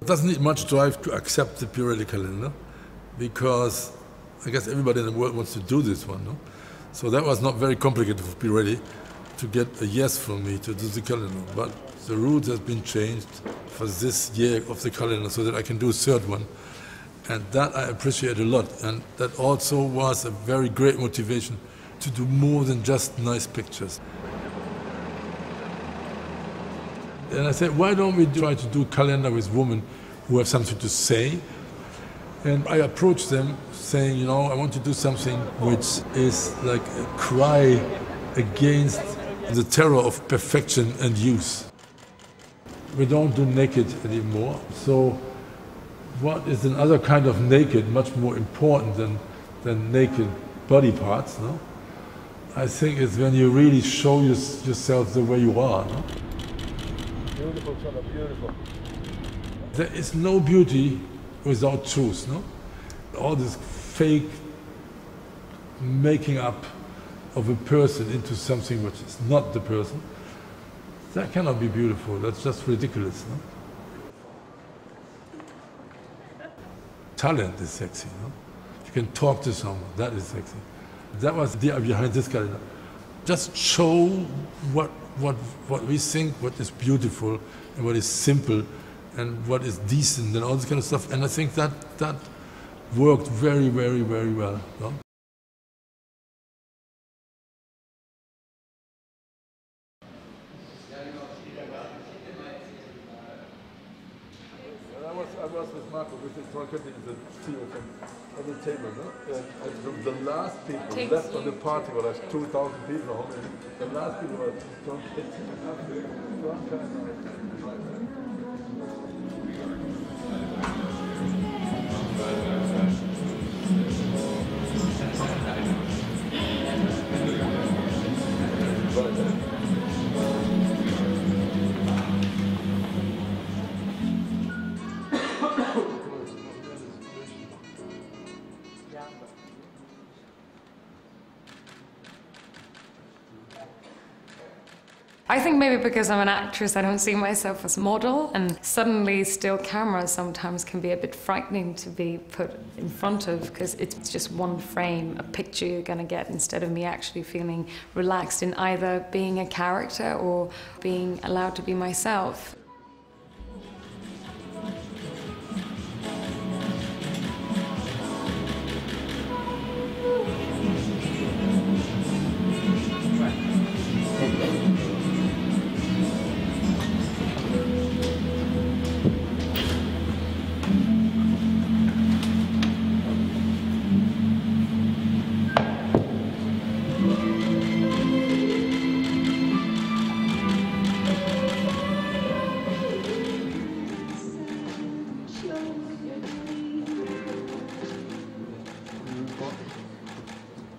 It doesn't need much drive to accept the Pirelli calendar, because I guess everybody in the world wants to do this one. No? So that was not very complicated for Pirelli to get a yes from me to do the calendar. But the route has been changed for this year of the calendar so that I can do a third one. And that I appreciate a lot. And that also was a very great motivation to do more than just nice pictures. And I said, why don't we try to do a calendar with women who have something to say? And I approached them saying, you know, I want to do something which is like a cry against the terror of perfection and use. We don't do naked anymore. So what is another kind of naked much more important than naked body parts? No? I think it's when you really show yourself the way you are. No? Beautiful color, beautiful. There is no beauty without truth, no? All this fake making up of a person into something which is not the person, that cannot be beautiful. That's just ridiculous, no? Talent is sexy, no? You can talk to someone, that is sexy. That was the idea behind this calendar. Just show what we think, what is beautiful and what is simple and what is decent and all this kind of stuff. And I think that worked very, very, very well. No? I was with Marco, with his marketing, the CEO on the table. No? The last people left on the party were like 2,000 people. How many? The last people were drunk. I think maybe because I'm an actress, I don't see myself as a model, and suddenly still cameras sometimes can be a bit frightening to be put in front of, because it's just one frame, a picture you're going to get, instead of me actually feeling relaxed in either being a character or being allowed to be myself.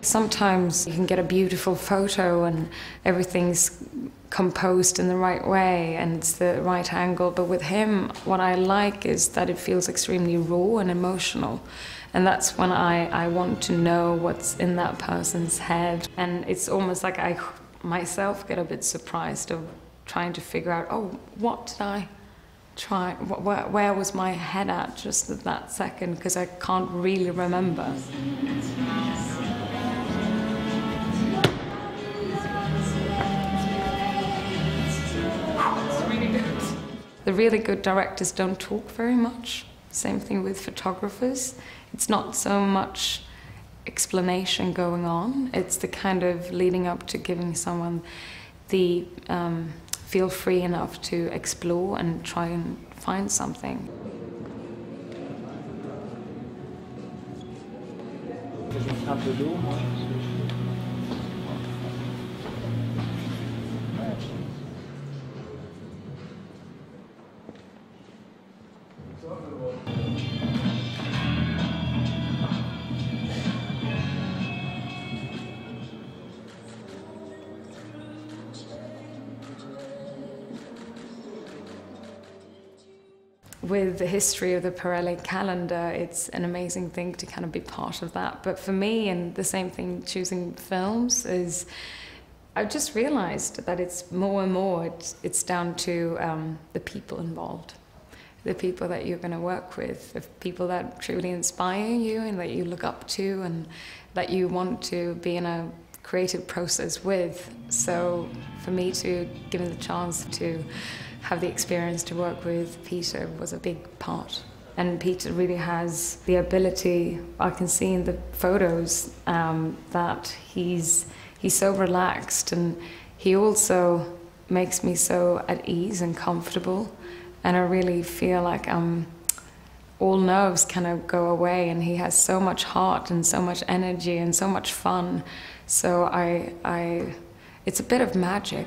Sometimes you can get a beautiful photo and everything's composed in the right way and it's the right angle, but with him, what I like is that it feels extremely raw and emotional. And that's when I want to know what's in that person's head. And it's almost like I myself get a bit surprised of trying to figure out, oh, what did I try, where was my head at just at that second, because I can't really remember. The really good directors don't talk very much. Same thing with photographers. It's not so much explanation going on. It's the kind of leading up to giving someone the feel free enough to explore and try and find something. With the history of the Pirelli calendar, it's an amazing thing to kind of be part of that. But for me, and the same thing choosing films, is I've just realized that it's more and more, it's down to the people involved. the people that you're going to work with, the people that truly inspire you and that you look up to and that you want to be in a creative process with. So for me to give me the chance to have the experience to work with Peter was a big part. And Peter really has the ability, I can see in the photos, that he's so relaxed, and he also makes me so at ease and comfortable. And I really feel like all nerves kind of go away, and he has so much heart and so much energy and so much fun. So it's a bit of magic.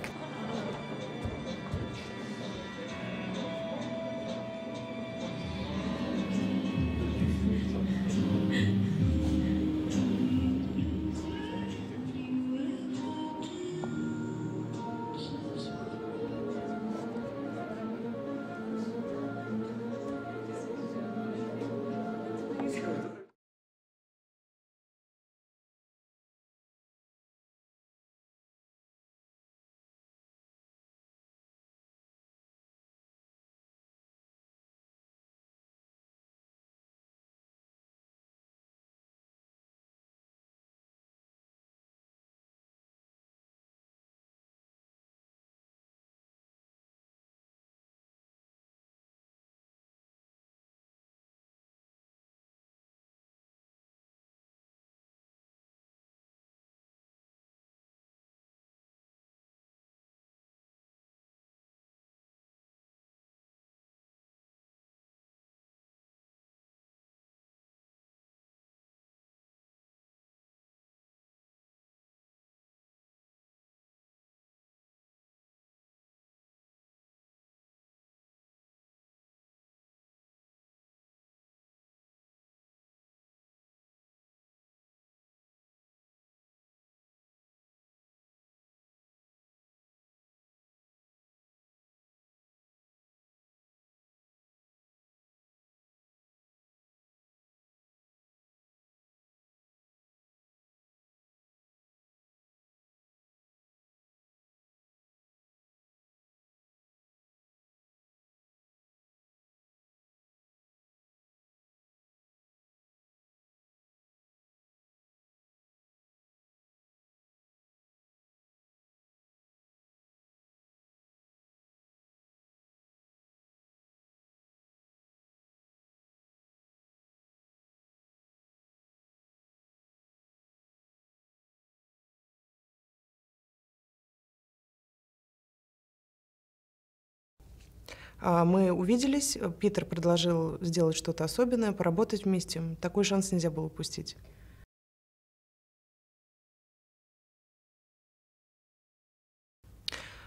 Мы увиделись, Питер предложил сделать что-то особенное, поработать вместе. Такой шанс нельзя было упустить.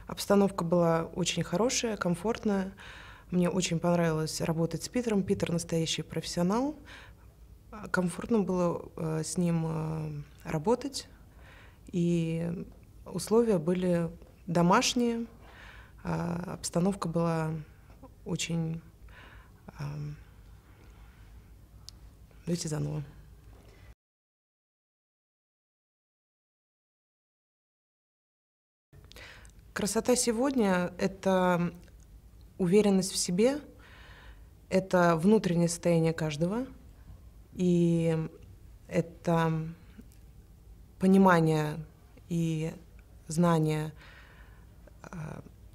Обстановка была очень хорошая, комфортная. Мне очень понравилось работать с Питером. Питер настоящий профессионал. Комфортно было с ним работать. И условия были домашние. Обстановка была очень... Давайте заново. Красота сегодня — это уверенность в себе, это внутреннее состояние каждого, и это понимание и знание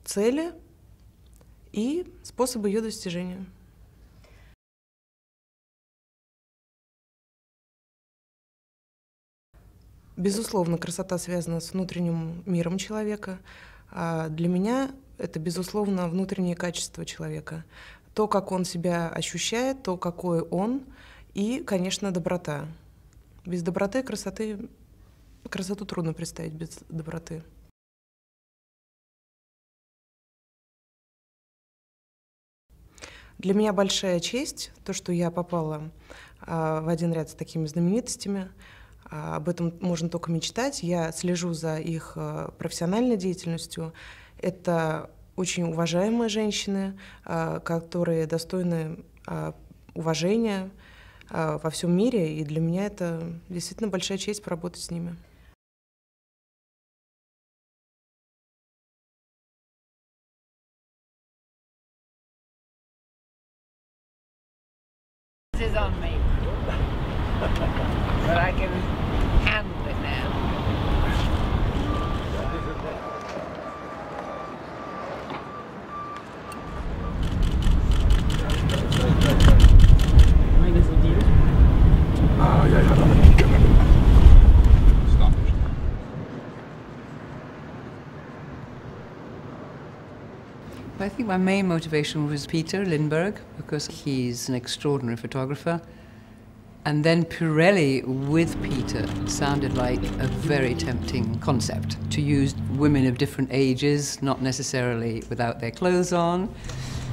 цели и способы ее достижения. Безусловно, красота связана с внутренним миром человека. А для меня это, безусловно, внутреннее качество человека. То, как он себя ощущает, то, какой он, и, конечно, доброта. Без доброты красоту трудно представить без доброты. Для меня большая честь то, что я попала в один ряд с такими знаменитостями. Об этом можно только мечтать. Я слежу за их профессиональной деятельностью. Это очень уважаемые женщины, которые достойны уважения во всем мире. И для меня это действительно большая честь поработать с ними. This is on me. But I can handle it now. I think my main motivation was Peter Lindbergh, because he's an extraordinary photographer. And then Pirelli with Peter sounded like a very tempting concept, to use women of different ages, not necessarily without their clothes on,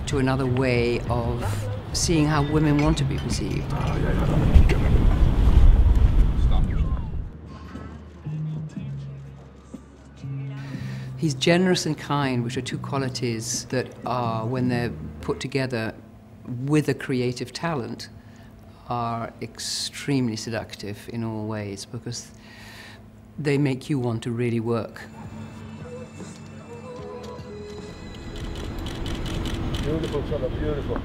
to another way of seeing how women want to be perceived. He's generous and kind, which are two qualities that are, when they're put together with a creative talent, are extremely seductive in all ways, because they make you want to really work. Beautiful, Charlotte, beautiful.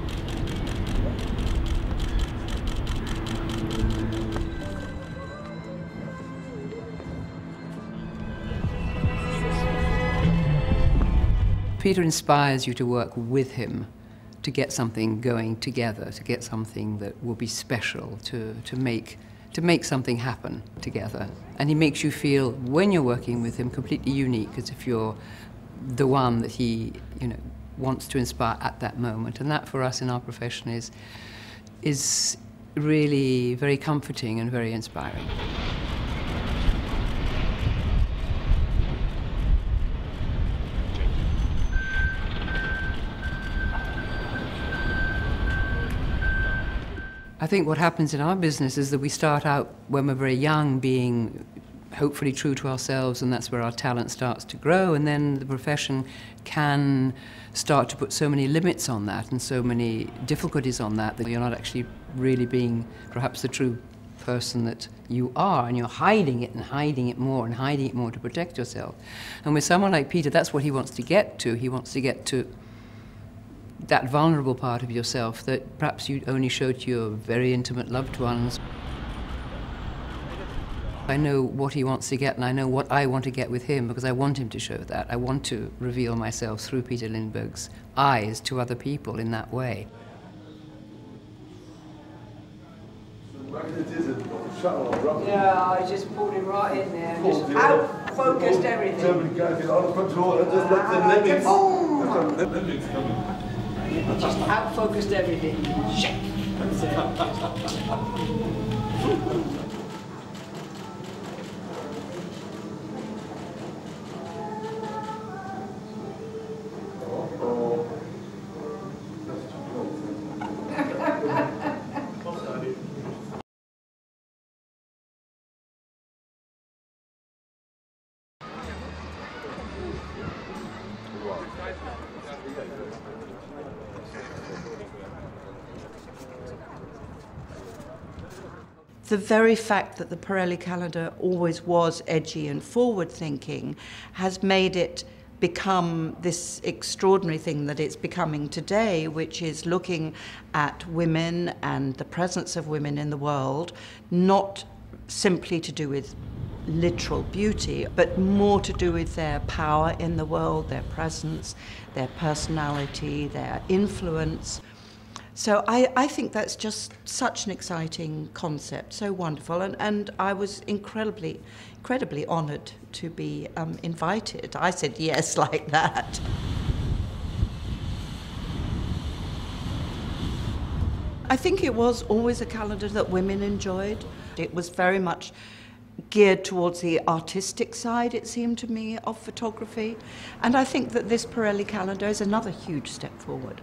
Peter inspires you to work with him, to get something going together, to get something that will be special, to make something happen together. And he makes you feel, when you're working with him, completely unique, as if you're the one that he, wants to inspire at that moment. And that, for us in our profession, is really very comforting and very inspiring. I think what happens in our business is that we start out when we're very young being hopefully true to ourselves, and that's where our talent starts to grow, and then the profession can start to put so many limits on that and so many difficulties on that you're not actually really being perhaps the true person that you are, and you're hiding it and hiding it more and hiding it more to protect yourself. And with someone like Peter, that's what he wants to get to. He wants to get to that vulnerable part of yourself that perhaps you only show to your very intimate loved ones. I know what he wants to get, and I know what I want to get with him, because I want him to show that. I want to reveal myself through Peter Lindbergh's eyes to other people in that way. Yeah, I just pulled him right in there and just out-focused everything. Just out-focused everything. Shit! The very fact that the Pirelli calendar always was edgy and forward-thinking has made it become this extraordinary thing that it's becoming today, which is looking at women and the presence of women in the world, not simply to do with literal beauty, but more to do with their power in the world, their presence, their personality, their influence. So I think that's just such an exciting concept, so wonderful, and I was incredibly honoured to be invited. I said yes like that. I think it was always a calendar that women enjoyed. It was very much geared towards the artistic side, it seemed to me, of photography, and I think that this Pirelli calendar is another huge step forward.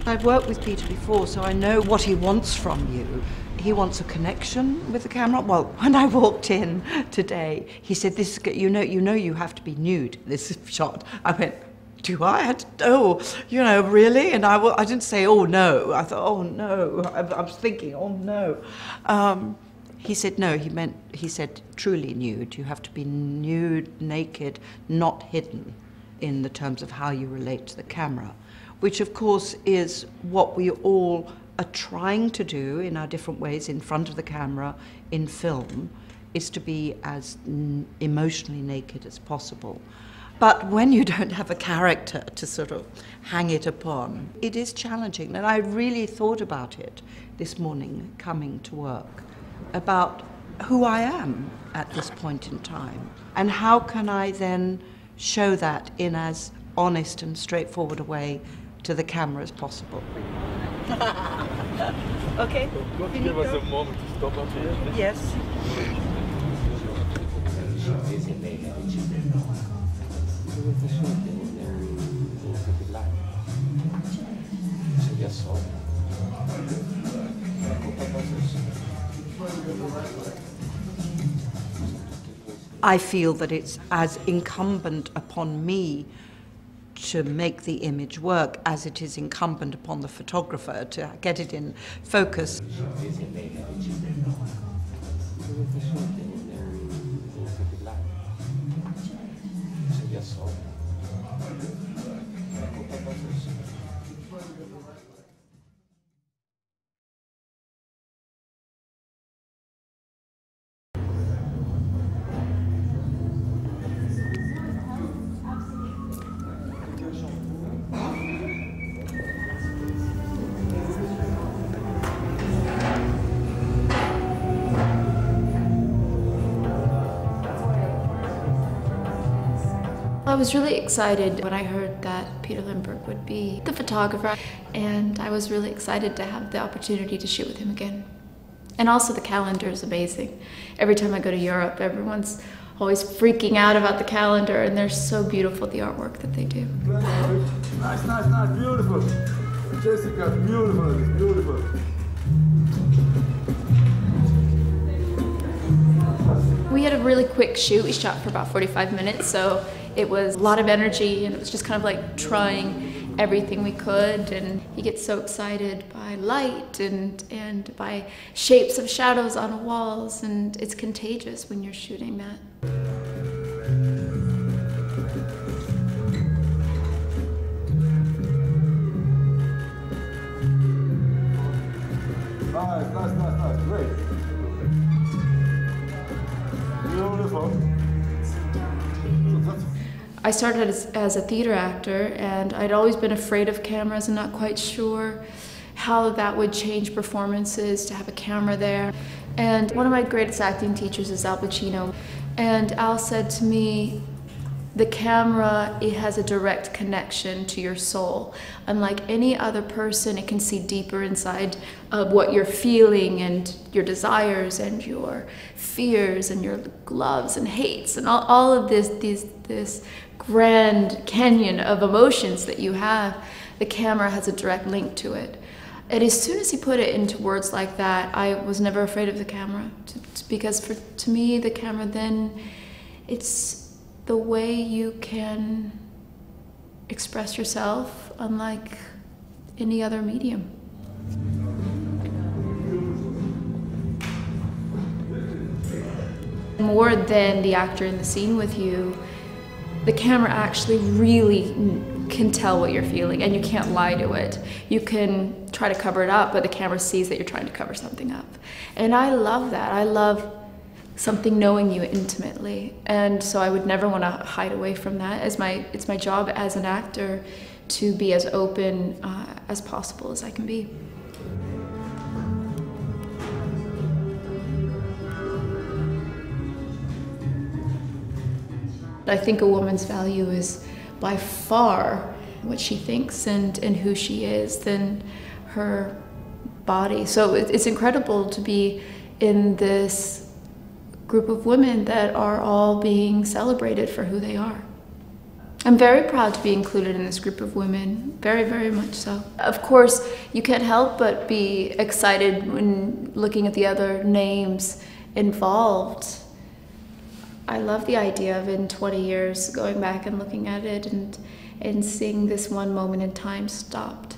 I've worked with Peter before, so I know what he wants from you. He wants a connection with the camera. Well, when I walked in today, he said, "This, you know, you have to be nude in this shot." I went, "Do I? Oh, really?" And I didn't say, "Oh no." I thought, "Oh no." I was thinking, "Oh no." He said, "No." He said, "Truly nude. You have to be nude, naked, not hidden, in the terms of how you relate to the camera." which of course is what we all are trying to do in our different ways in front of the camera, in film, is to be as emotionally naked as possible. But when you don't have a character to sort of hang it upon, it is challenging. And I really thought about it this morning coming to work, about who I am at this point in time. And how can I then show that in as honest and straightforward a way to the camera as possible. Okay. Give us a moment to stop up here. Yes. I feel that it's as incumbent upon me to make the image work as it is incumbent upon the photographer to get it in focus. I was really excited when I heard that Peter Lindbergh would be the photographer, and I was really excited to have the opportunity to shoot with him again. And also the calendar is amazing. Every time I go to Europe, everyone's always freaking out about the calendar, and they're so beautiful, the artwork that they do. Nice, nice, nice, beautiful. Jessica, beautiful, beautiful. We had a really quick shoot. We shot for about 45 minutes, so it was a lot of energy, and it was just kind of like trying everything we could. And you get so excited by light and by shapes of shadows on walls, and it's contagious when you're shooting that. Nice, nice, nice, nice, great. Beautiful. I started as a theater actor, and I'd always been afraid of cameras and not quite sure how that would change performances to have a camera there. And one of my greatest acting teachers is Al Pacino, and Al said to me, the camera, it has a direct connection to your soul. Unlike any other person, it can see deeper inside of what you're feeling and your desires and your fears and your loves and hates and all of this grand canyon of emotions that you have. The camera has a direct link to it. And as soon as he put it into words like that, I was never afraid of the camera. Because to me, the camera then, it's the way you can express yourself unlike any other medium. More than the actor in the scene with you, the camera actually really can tell what you're feeling, and you can't lie to it. You can try to cover it up, but the camera sees that you're trying to cover something up. And I love that. I love something knowing you intimately, and so I would never want to hide away from that. It's my job as an actor to be as open as possible as I can be. I think a woman's value is by far what she thinks and who she is than her body. So it's incredible to be in this group of women that are all being celebrated for who they are. I'm very proud to be included in this group of women, very, very much so. Of course, you can't help but be excited when looking at the other names involved. I love the idea of in 20 years going back and looking at it and seeing this one moment in time stopped.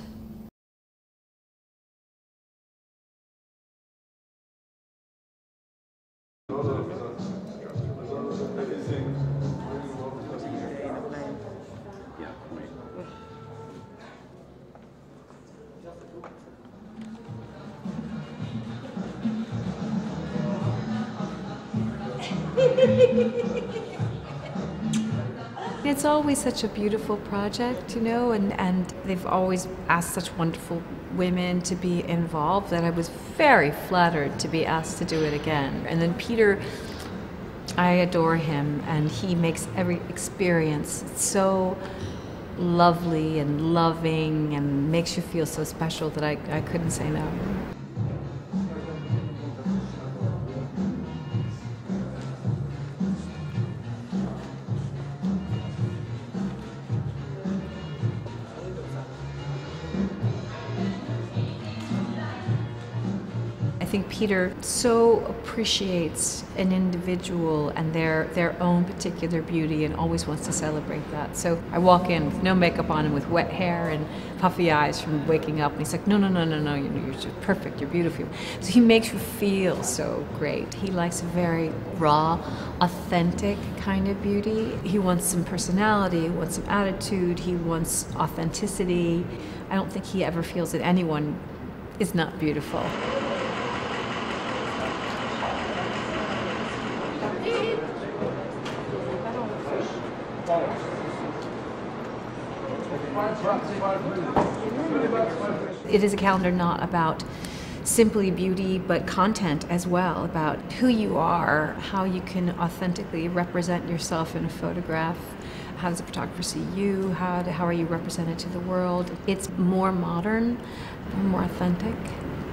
It's always such a beautiful project, you know, and they've always asked such wonderful women to be involved that I was very flattered to be asked to do it again. And then Peter, I adore him, and he makes every experience so lovely and loving and makes you feel so special that I couldn't say no. I think Peter so appreciates an individual and their own particular beauty and always wants to celebrate that. So I walk in with no makeup on and with wet hair and puffy eyes from waking up, and he's like, no, you're just perfect, you're beautiful. So he makes you feel so great. He likes a very raw, authentic kind of beauty. He wants some personality, he wants some attitude, he wants authenticity. I don't think he ever feels that anyone is not beautiful. It is a calendar not about simply beauty, but content as well, about who you are, how you can authentically represent yourself in a photograph. How does the photographer see you? How are you represented to the world? It's more modern, more authentic.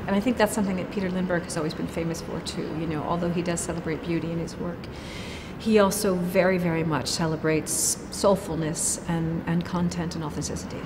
And I think that's something that Peter Lindbergh has always been famous for too. You know, although he does celebrate beauty in his work, he also very, very much celebrates soulfulness and content and authenticity.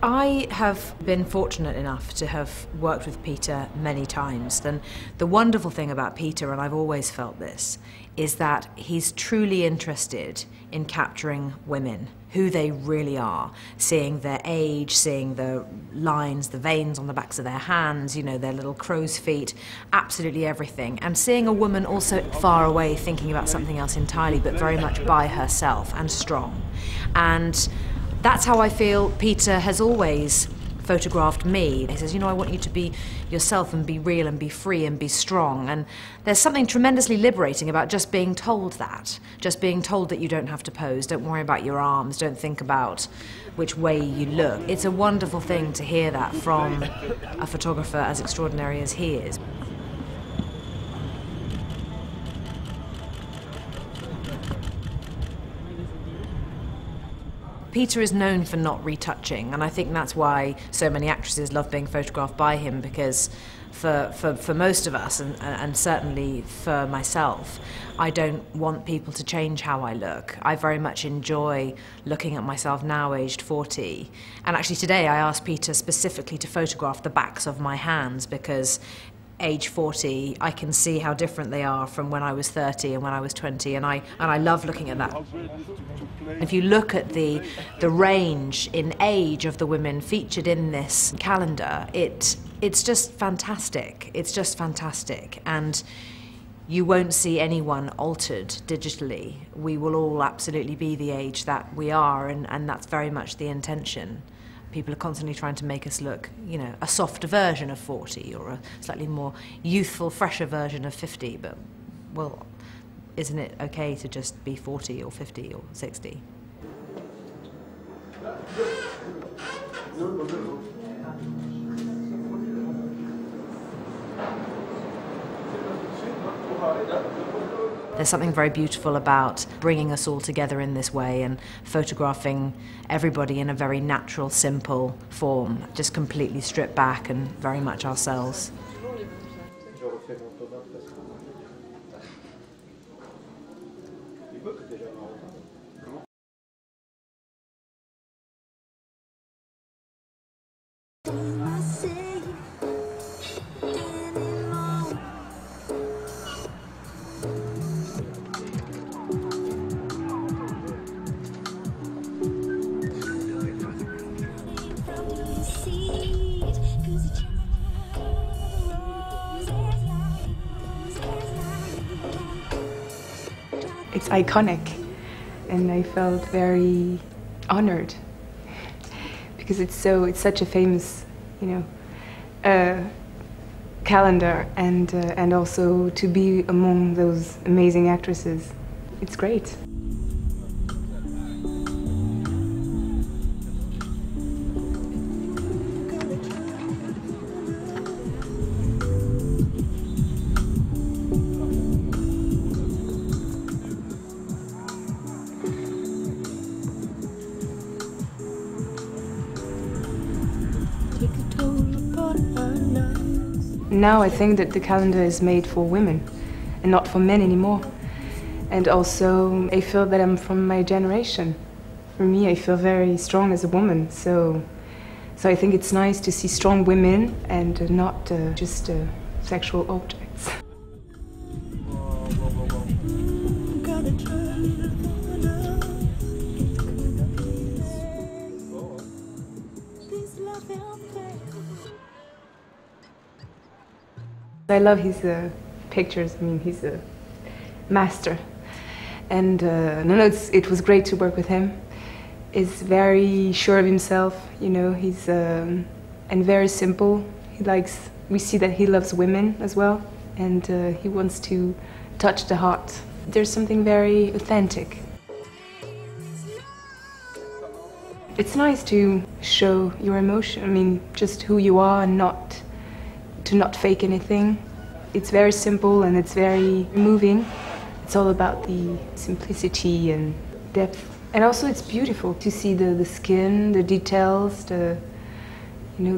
I have been fortunate enough to have worked with Peter many times, and the wonderful thing about Peter, and I've always felt this, is that he's truly interested in capturing women, who they really are, seeing their age, seeing the lines, the veins on the backs of their hands, you know, their little crow's feet, absolutely everything, and seeing a woman also far away thinking about something else entirely, but very much by herself and strong. And that's how I feel Peter has always photographed me. He says, you know, I want you to be yourself and be real and be free and be strong. And there's something tremendously liberating about just being told that. Just being told that you don't have to pose, don't worry about your arms, don't think about which way you look. It's a wonderful thing to hear that from a photographer as extraordinary as he is. Peter is known for not retouching, and I think that's why so many actresses love being photographed by him, because for most of us, and certainly for myself, I don't want people to change how I look. I very much enjoy looking at myself now, aged 40. And actually today I asked Peter specifically to photograph the backs of my hands, because age 40, I can see how different they are from when I was 30 and when I was 20, and I love looking at that. If you look at the range in age of the women featured in this calendar, it's just fantastic. It's just fantastic. And you won't see anyone altered digitally. We will all absolutely be the age that we are, and that's very much the intention. People are constantly trying to make us look, you know, a softer version of 40 or a slightly more youthful, fresher version of 50, but, well, isn't it okay to just be 40 or 50 or 60? There's something very beautiful about bringing us all together in this way and photographing everybody in a very natural, simple form, just completely stripped back and very much ourselves. it's iconic, and I felt very honored because it's such a famous, calendar, and also to be among those amazing actresses, it's great. Now I think that the calendar is made for women and not for men anymore. And also I feel that I'm from my generation. For me, I feel very strong as a woman, so I think it's nice to see strong women and not just sexual objects. I love his pictures. I mean, he's a master. And it was great to work with him. He's very sure of himself, he's and very simple. We see that he loves women as well, and he wants to touch the heart. There's something very authentic. It's nice to show your emotion, I mean, just who you are, and to not fake anything. It's very simple and it's very moving. It's all about the simplicity and depth. And also it's beautiful to see the skin, the details, the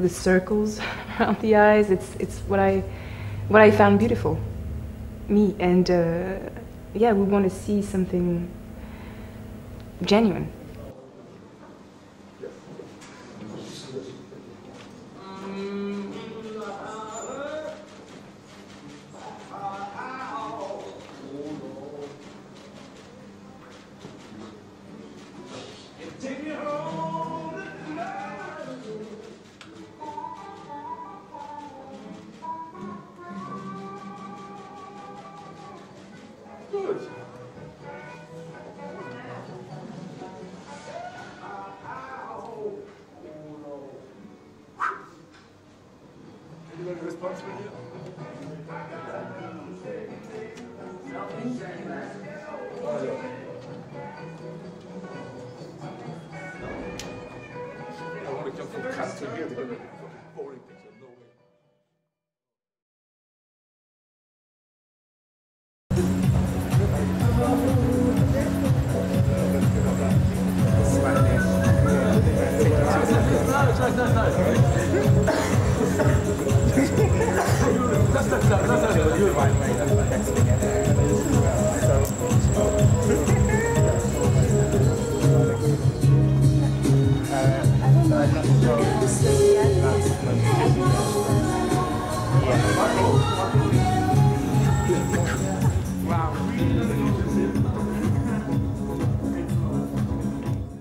circles around the eyes. It's what I found beautiful, me. And yeah, we want to see something genuine.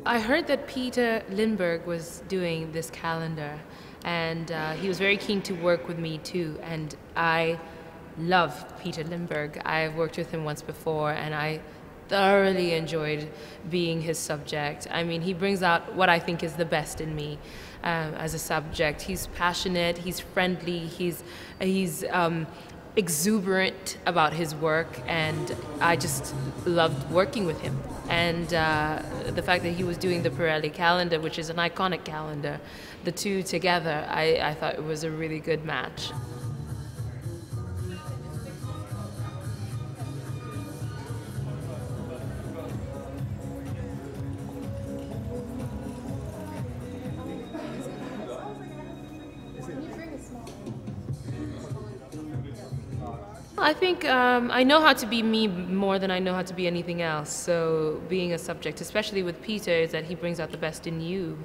I heard that Peter Lindbergh was doing this calendar, and he was very keen to work with me too, and I love Peter Lindbergh. I've worked with him once before, and I thoroughly enjoyed being his subject. I mean, he brings out what I think is the best in me as a subject. He's passionate, he's friendly, he's exuberant about his work, and I just loved working with him. And the fact that he was doing the Pirelli calendar, which is an iconic calendar, the two together, I thought it was a really good match. I think I know how to be me more than I know how to be anything else. So being a subject, especially with Peter, is that he brings out the best in you.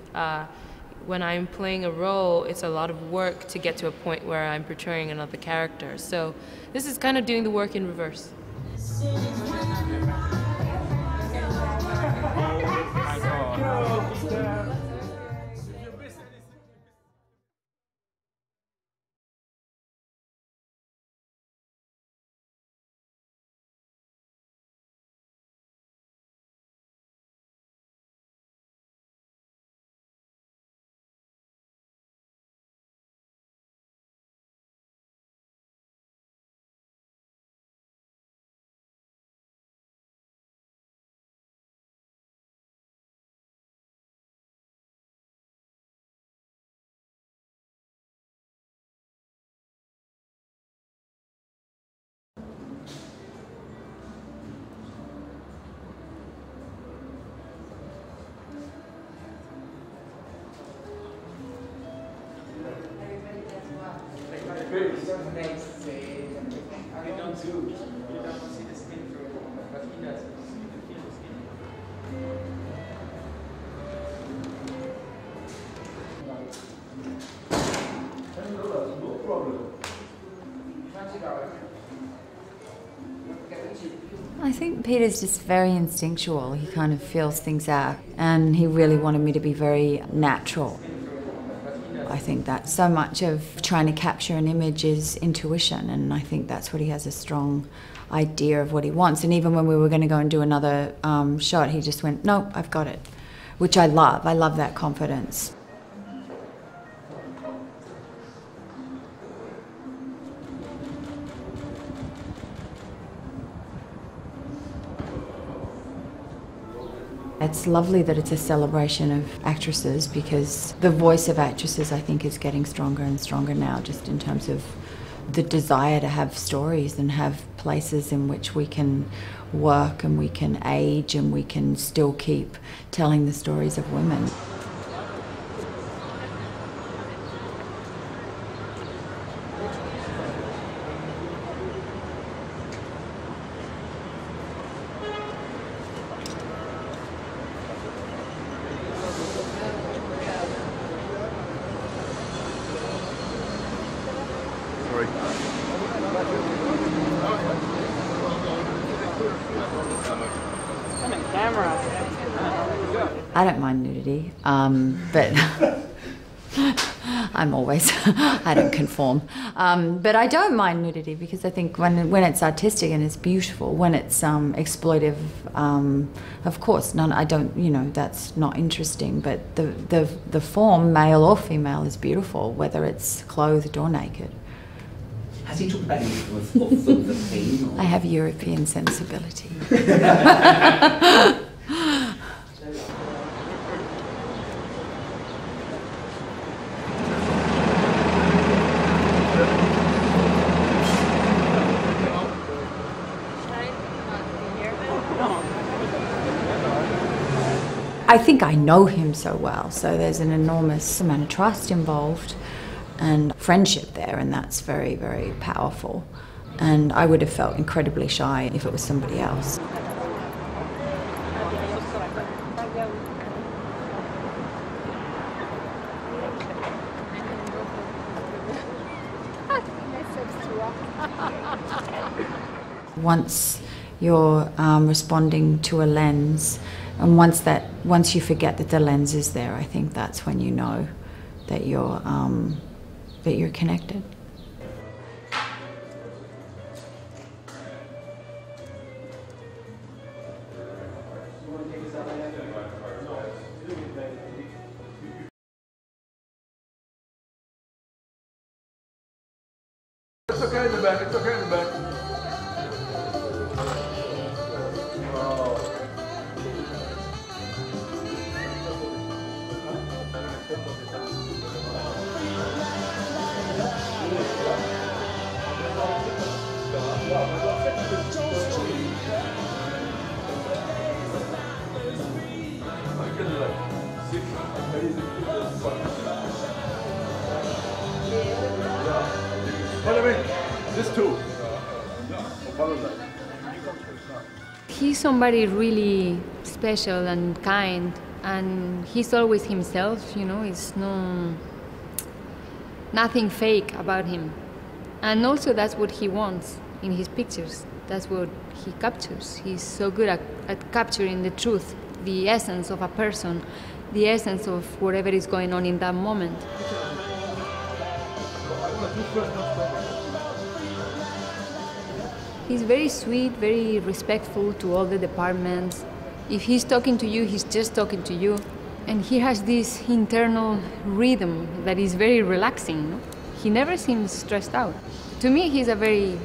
When I'm playing a role, it's a lot of work to get to a point where I'm portraying another character. So this is kind of doing the work in reverse. I think Peter's just very instinctual. He kind of feels things out, and he really wanted me to be very natural. I think that so much of trying to capture an image is intuition, and I think that's what he has a strong idea of what he wants. And even when we were going to go and do another shot, he just went, "No, I've got it," which I love. I love that confidence. It's lovely that it's a celebration of actresses, because the voice of actresses, I think, is getting stronger and stronger now, just in terms of the desire to have stories and have places in which we can work and we can age and we can still keep telling the stories of women. I don't mind nudity, but I'm always, I don't conform. But I don't mind nudity because I think when it's artistic and it's beautiful, when it's exploitive, of course, I don't, you know, that's not interesting. But the form, male or female, is beautiful, whether it's clothed or naked. Has he talked about any of the theme? I have European sensibility. I think I know him so well, so there's an enormous amount of trust involved and friendship there, and that's very, very powerful. And I would have felt incredibly shy if it was somebody else. Once you're responding to a lens, and once you forget that the lens is there, I think that's when you know that you're connected. It's okay in the back, it's okay in the back. This too. He's somebody really special and kind, and he's always himself, you know, it's nothing fake about him. And also that's what he wants in his pictures. That's what he captures. He's so good at capturing the truth, the essence of a person, the essence of whatever is going on in that moment. He's very sweet, very respectful to all the departments. If he's talking to you, he's just talking to you. And he has this internal rhythm that is very relaxing. No? He never seems stressed out. To me, he's a very,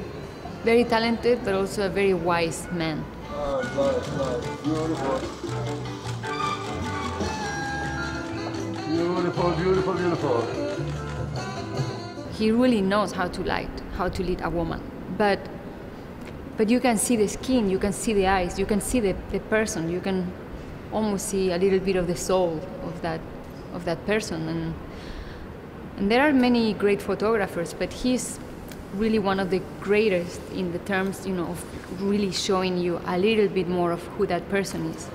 very talented, but also a very wise man. Beautiful. Beautiful, beautiful, beautiful. He really knows how to lead a woman. But you can see the skin, you can see the eyes, you can see the person, you can almost see a little bit of the soul of that person. And there are many great photographers, but he's really one of the greatest in the terms, you know, of really showing you a little bit more of who that person is.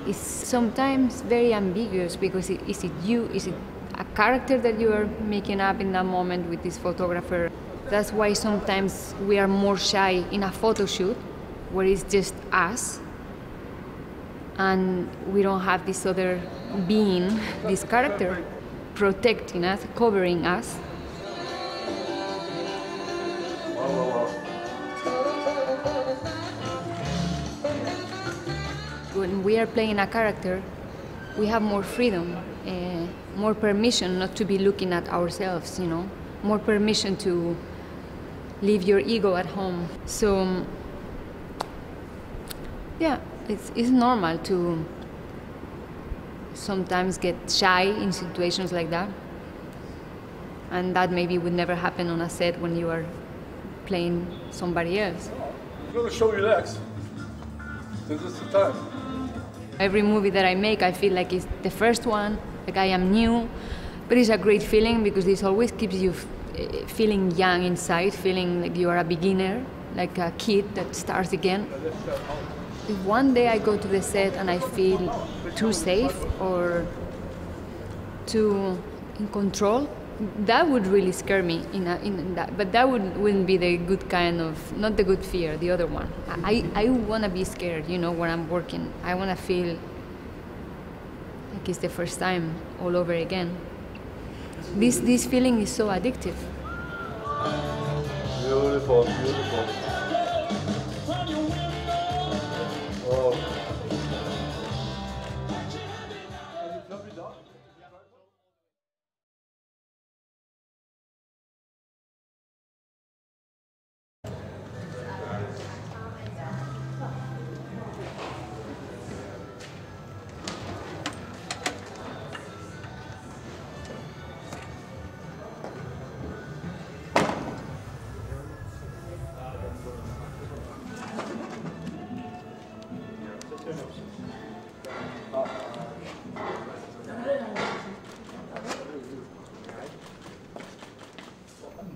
It's sometimes very ambiguous because is it you? Is it a character that you are making up in that moment with this photographer? That's why sometimes we are more shy in a photo shoot where it's just us and we don't have this other being, this character protecting us, covering us. When we are playing a character, we have more freedom, more permission not to be looking at ourselves, you know, more permission to leave your ego at home. So, yeah, it's normal to sometimes get shy in situations like that. And that maybe would never happen on a set when you are playing somebody else. I'm going to show you legs. This is the time. Every movie that I make, I feel like it's the first one, like I am new, but it's a great feeling because this always keeps you feeling young inside, feeling like you are a beginner, like a kid that starts again. If one day I go to the set and I feel too safe or too in control, that would really scare me in that. But that wouldn't be the good kind of, not the good fear, the other one. I want to be scared, you know, when I'm working. I want to feel like it's the first time all over again. This feeling is so addictive. Beautiful, beautiful. Oh.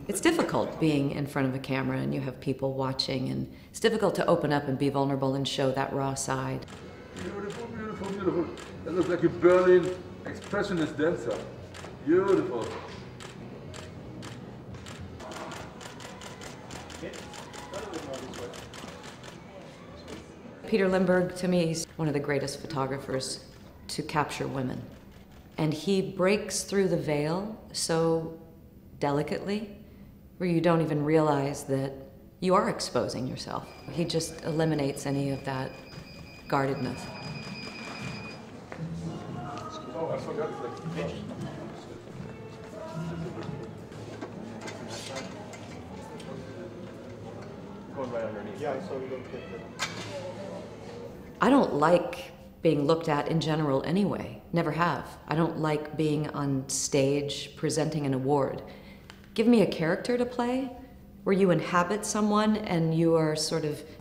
It's difficult being in front of a camera and you have people watching, and it's difficult to open up and be vulnerable and show that raw side. Beautiful, beautiful, beautiful. That looks like a Berlin expressionist dancer. Beautiful. Peter Lindbergh, to me, is one of the greatest photographers to capture women. And he breaks through the veil so delicately, where you don't even realize that you are exposing yourself. He just eliminates any of that guardedness. Oh, I forgot the pitch. Going right underneath. Yeah, so we don't get the... I don't like being looked at in general anyway. Never have. I don't like being on stage presenting an award. Give me a character to play where you inhabit someone and you are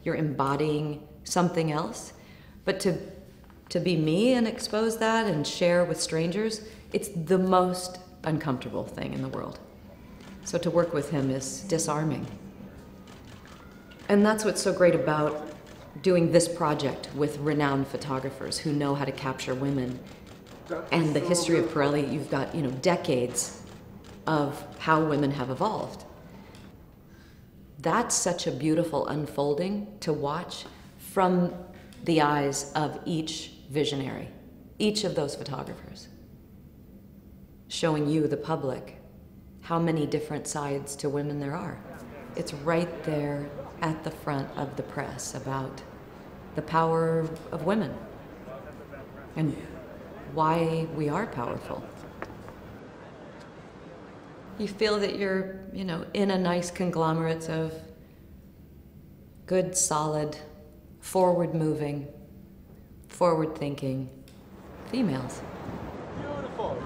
you're embodying something else. But to be me and expose that and share with strangers, it's the most uncomfortable thing in the world. So to work with him is disarming. And that's what's so great about doing this project with renowned photographers who know how to capture women. And the history of Pirelli, you've got, you know, decades of how women have evolved. That's such a beautiful unfolding to watch from the eyes of each visionary, each of those photographers, showing you, the public, how many different sides to women there are. It's right there at the front of the press about the power of women and why we are powerful. You feel that you're, you know, in a nice conglomerate of good, solid, forward-moving, forward-thinking females. Beautiful.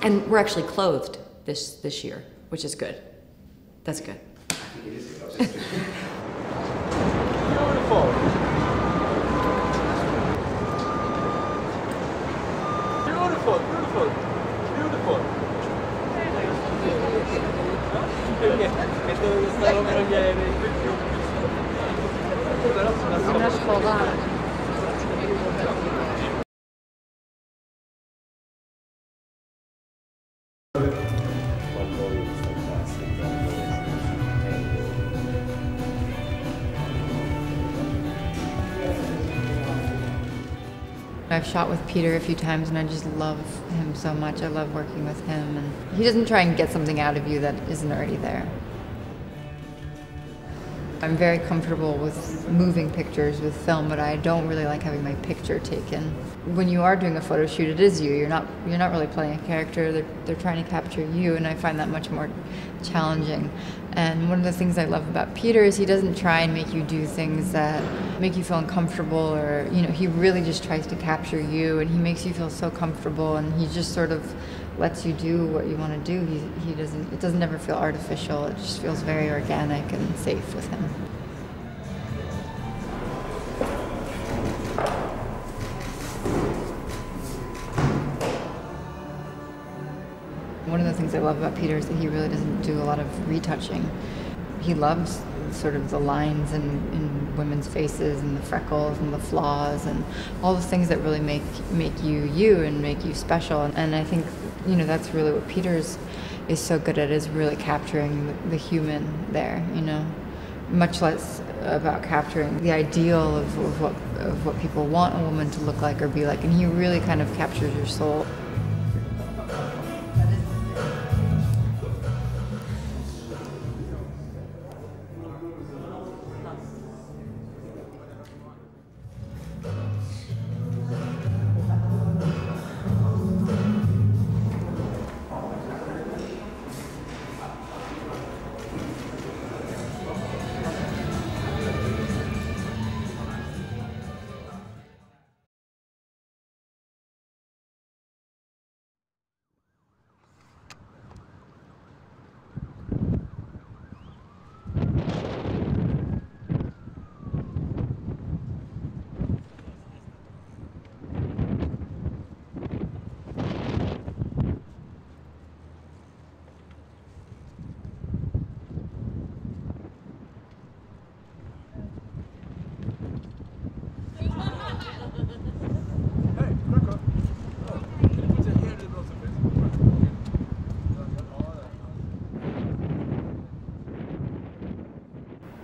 And we're actually clothed this year, which is good. That's good. I think it is good. Beautiful. I've shot with Peter a few times and I just love him so much. I love working with him, and he doesn't try and get something out of you that isn't already there. I'm very comfortable with moving pictures with film, but I don't really like having my picture taken. When you are doing a photo shoot, it is you. You're not really playing a character. They're trying to capture you, and I find that much more challenging. And one of the things I love about Peter is he doesn't try and make you do things that make you feel uncomfortable, or he really just tries to capture you, and he makes you feel so comfortable, and he just sort of lets you do what you want to do. It doesn't ever feel artificial. It just feels very organic and safe with him. One of the things I love about Peter is that he really doesn't do a lot of retouching. He loves sort of the lines in women's faces and the freckles and the flaws and all the things that really make you you and make you special. And I think that's really what Peter is so good at, is really capturing the human there. Much less about capturing the ideal of what people want a woman to look like or be like. And he really kind of captures your soul.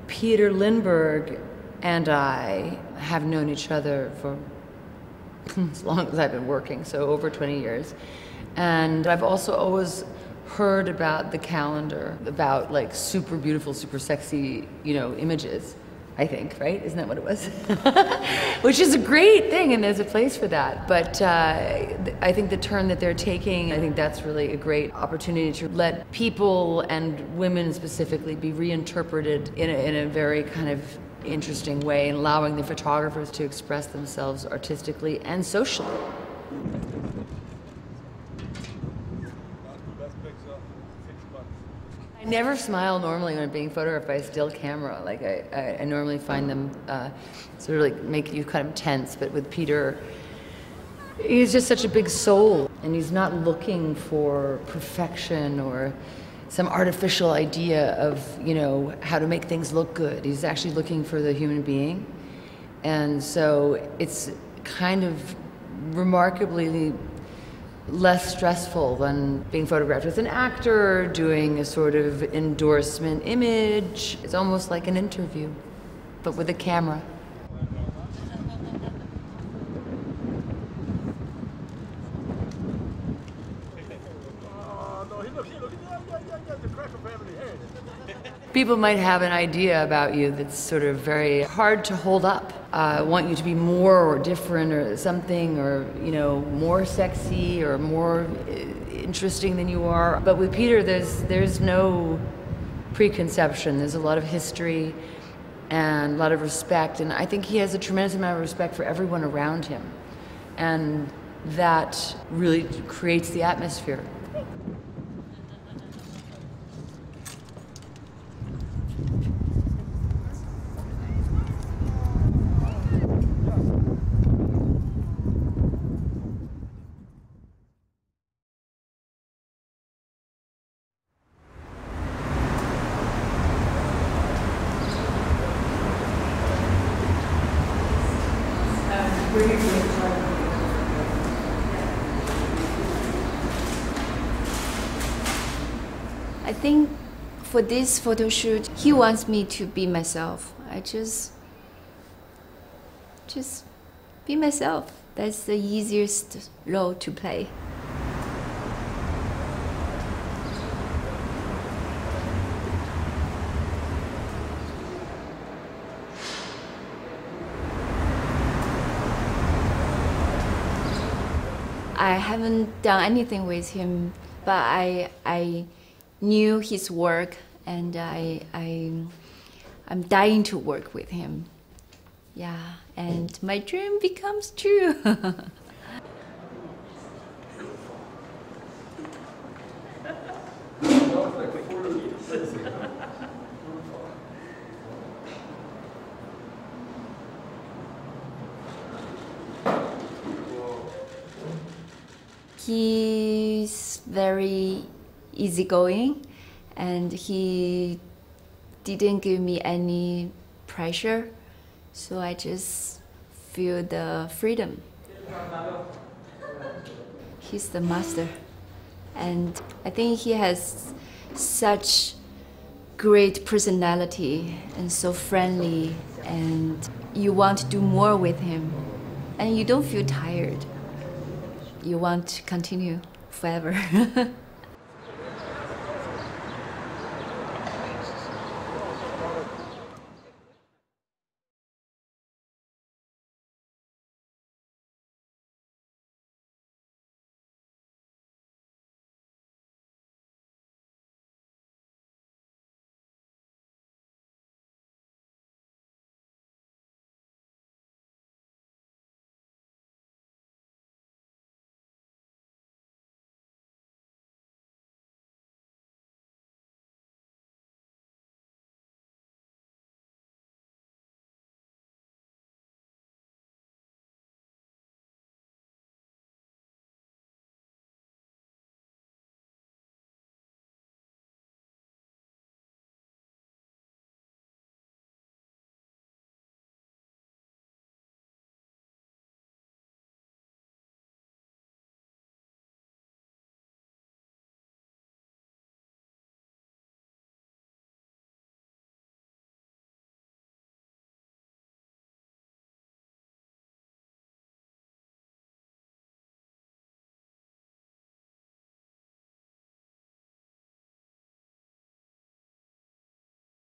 Peter Lindbergh and I have known each other for as long as I've been working, so over 20 years. And I've also always heard about the calendar, about like super beautiful, super sexy, images, I think, right? Isn't that what it was? Which is a great thing, and there's a place for that. But I think the turn that they're taking, I think that's really a great opportunity to let people, and women specifically, be reinterpreted in a very kind of interesting way, and allowing the photographers to express themselves artistically and socially. I never smile normally when I'm being photographed by a still camera. Like I normally find them sort of like make you kind of tense, but with Peter, he's just such a big soul, and he's not looking for perfection or some artificial idea of, how to make things look good. He's actually looking for the human being. And so it's kind of remarkably less stressful than being photographed with an actor, doing a sort of endorsement image. It's almost like an interview, but with a camera. People might have an idea about you that's sort of very hard to hold up. Want you to be more or different or something, or more sexy or more interesting than you are. But with Peter, there's no preconception. There's a lot of history and a lot of respect, and I think he has a tremendous amount of respect for everyone around him, and that really creates the atmosphere. think for this photo shoot, he wants me to be myself. I just be myself. That's the easiest role to play. I haven't done anything with him, but I knew his work, and I'm dying to work with him. Yeah, and my dream becomes true. He's very easygoing, and he didn't give me any pressure, so I just feel the freedom. He's the master, and I think he has such great personality and so friendly, and you want to do more with him, and you don't feel tired. You want to continue forever.